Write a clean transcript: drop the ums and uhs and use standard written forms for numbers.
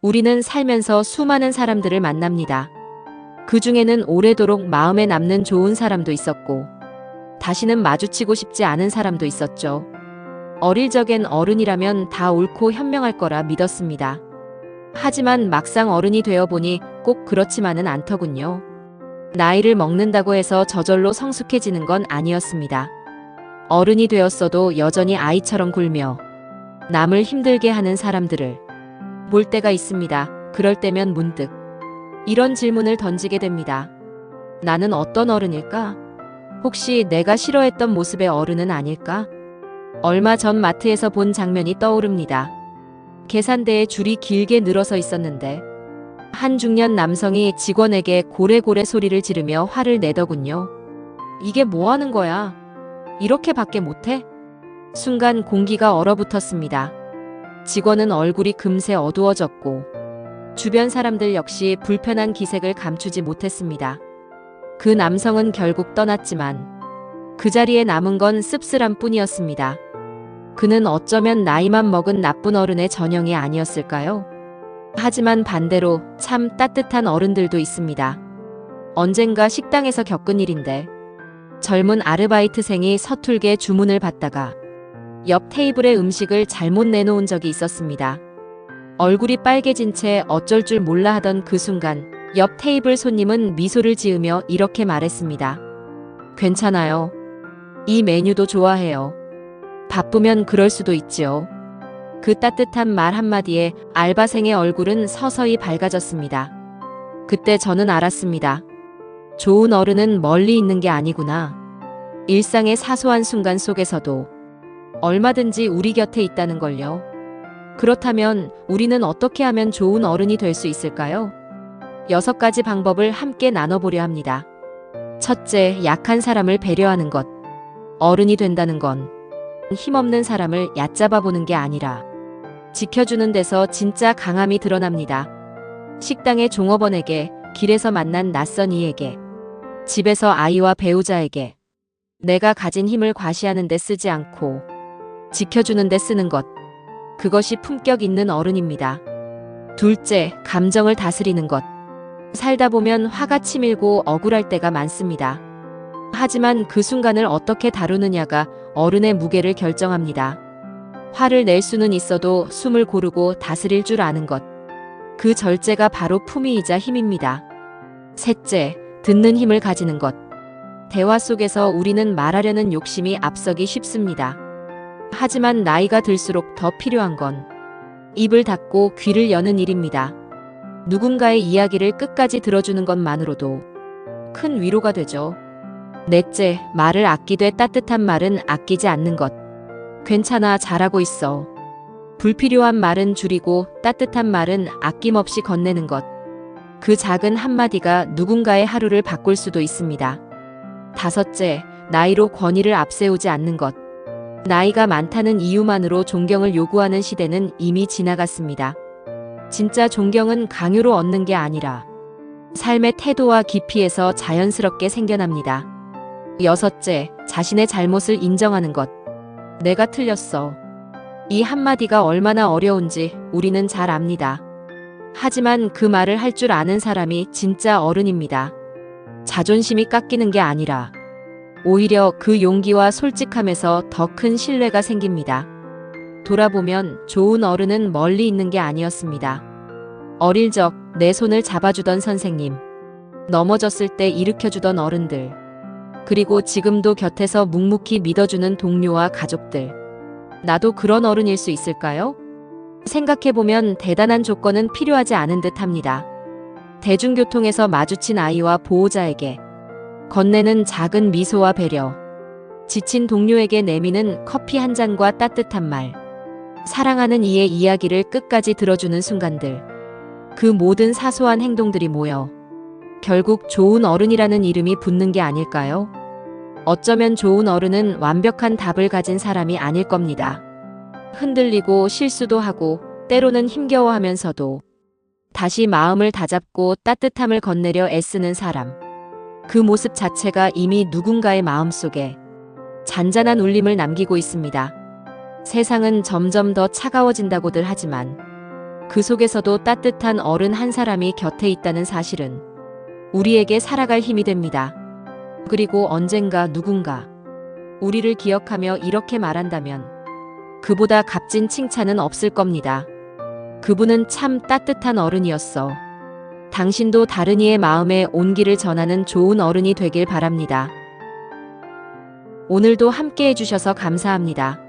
우리는 살면서 수많은 사람들을 만납니다. 그 중에는 오래도록 마음에 남는 좋은 사람도 있었고, 다시는 마주치고 싶지 않은 사람도 있었죠. 어릴 적엔 어른이라면 다 옳고 현명할 거라 믿었습니다. 하지만 막상 어른이 되어 보니 꼭 그렇지만은 않더군요. 나이를 먹는다고 해서 저절로 성숙해지는 건 아니었습니다. 어른이 되었어도 여전히 아이처럼 굴며 남을 힘들게 하는 사람들을 볼 때가 있습니다. 그럴 때면 문득 이런 질문을 던지게 됩니다. 나는 어떤 어른일까? 혹시 내가 싫어했던 모습의 어른은 아닐까? 얼마 전 마트에서 본 장면이 떠오릅니다. 계산대에 줄이 길게 늘어서 있었는데 한 중년 남성이 직원에게 고래고래 소리를 지르며 화를 내더군요. 이게 뭐 하는 거야? 이렇게밖에 못해? 순간 공기가 얼어붙었습니다. 직원은 얼굴이 금세 어두워졌고 주변 사람들 역시 불편한 기색을 감추지 못했습니다. 그 남성은 결국 떠났지만 그 자리에 남은 건 씁쓸함 뿐이었습니다. 그는 어쩌면 나이만 먹은 나쁜 어른의 전형이 아니었을까요? 하지만 반대로 참 따뜻한 어른들도 있습니다. 언젠가 식당에서 겪은 일인데 젊은 아르바이트생이 서툴게 주문을 받다가 옆 테이블에 음식을 잘못 내놓은 적이 있었습니다. 얼굴이 빨개진 채 어쩔 줄 몰라 하던 그 순간 옆 테이블 손님은 미소를 지으며 이렇게 말했습니다. 괜찮아요. 이 메뉴도 좋아해요. 바쁘면 그럴 수도 있지요. 그 따뜻한 말 한마디에 알바생의 얼굴은 서서히 밝아졌습니다. 그때 저는 알았습니다. 좋은 어른은 멀리 있는 게 아니구나. 일상의 사소한 순간 속에서도 얼마든지 우리 곁에 있다는 걸요. 그렇다면 우리는 어떻게 하면 좋은 어른이 될 수 있을까요? 6가지 방법을 함께 나눠보려 합니다. 첫째, 약한 사람을 배려하는 것. 어른이 된다는 건 힘없는 사람을 얕잡아 보는 게 아니라 지켜주는 데서 진짜 강함이 드러납니다. 식당의 종업원에게, 길에서 만난 낯선 이에게, 집에서 아이와 배우자에게 내가 가진 힘을 과시하는 데 쓰지 않고 지켜주는 데 쓰는 것. 그것이 품격 있는 어른입니다. 둘째, 감정을 다스리는 것. 살다 보면 화가 치밀고 억울할 때가 많습니다. 하지만 그 순간을 어떻게 다루느냐가 어른의 무게를 결정합니다. 화를 낼 수는 있어도 숨을 고르고 다스릴 줄 아는 것. 그 절제가 바로 품위이자 힘입니다. 셋째, 듣는 힘을 가지는 것. 대화 속에서 우리는 말하려는 욕심이 앞서기 쉽습니다. 하지만 나이가 들수록 더 필요한 건 입을 닫고 귀를 여는 일입니다. 누군가의 이야기를 끝까지 들어주는 것만으로도 큰 위로가 되죠. 넷째, 말을 아끼되 따뜻한 말은 아끼지 않는 것. 괜찮아, 잘하고 있어. 불필요한 말은 줄이고 따뜻한 말은 아낌없이 건네는 것. 그 작은 한마디가 누군가의 하루를 바꿀 수도 있습니다. 다섯째, 나이로 권위를 앞세우지 않는 것. 나이가 많다는 이유만으로 존경을 요구하는 시대는 이미 지나갔습니다. 진짜 존경은 강요로 얻는 게 아니라 삶의 태도와 깊이에서 자연스럽게 생겨납니다. 여섯째, 자신의 잘못을 인정하는 것. 내가 틀렸어. 이 한마디가 얼마나 어려운지 우리는 잘 압니다. 하지만 그 말을 할 줄 아는 사람이 진짜 어른입니다. 자존심이 깎이는 게 아니라 오히려 그 용기와 솔직함에서 더 큰 신뢰가 생깁니다. 돌아보면 좋은 어른은 멀리 있는 게 아니었습니다. 어릴 적 내 손을 잡아주던 선생님, 넘어졌을 때 일으켜주던 어른들, 그리고 지금도 곁에서 묵묵히 믿어주는 동료와 가족들. 나도 그런 어른일 수 있을까요? 생각해보면 대단한 조건은 필요하지 않은 듯 합니다. 대중교통에서 마주친 아이와 보호자에게 건네는 작은 미소와 배려, 지친 동료에게 내미는 커피 한 잔과 따뜻한 말, 사랑하는 이의 이야기를 끝까지 들어주는 순간들. 그 모든 사소한 행동들이 모여 결국 좋은 어른이라는 이름이 붙는 게 아닐까요? 어쩌면 좋은 어른은 완벽한 답을 가진 사람이 아닐 겁니다. 흔들리고 실수도 하고 때로는 힘겨워하면서도 다시 마음을 다잡고 따뜻함을 건네려 애쓰는 사람. 그 모습 자체가 이미 누군가의 마음속에 잔잔한 울림을 남기고 있습니다. 세상은 점점 더 차가워진다고들 하지만 그 속에서도 따뜻한 어른 한 사람이 곁에 있다는 사실은 우리에게 살아갈 힘이 됩니다. 그리고 언젠가 누군가 우리를 기억하며 이렇게 말한다면 그보다 값진 칭찬은 없을 겁니다. 그분은 참 따뜻한 어른이었어. 당신도 다른 이의 마음에 온기를 전하는 좋은 어른이 되길 바랍니다. 오늘도 함께 해주셔서 감사합니다.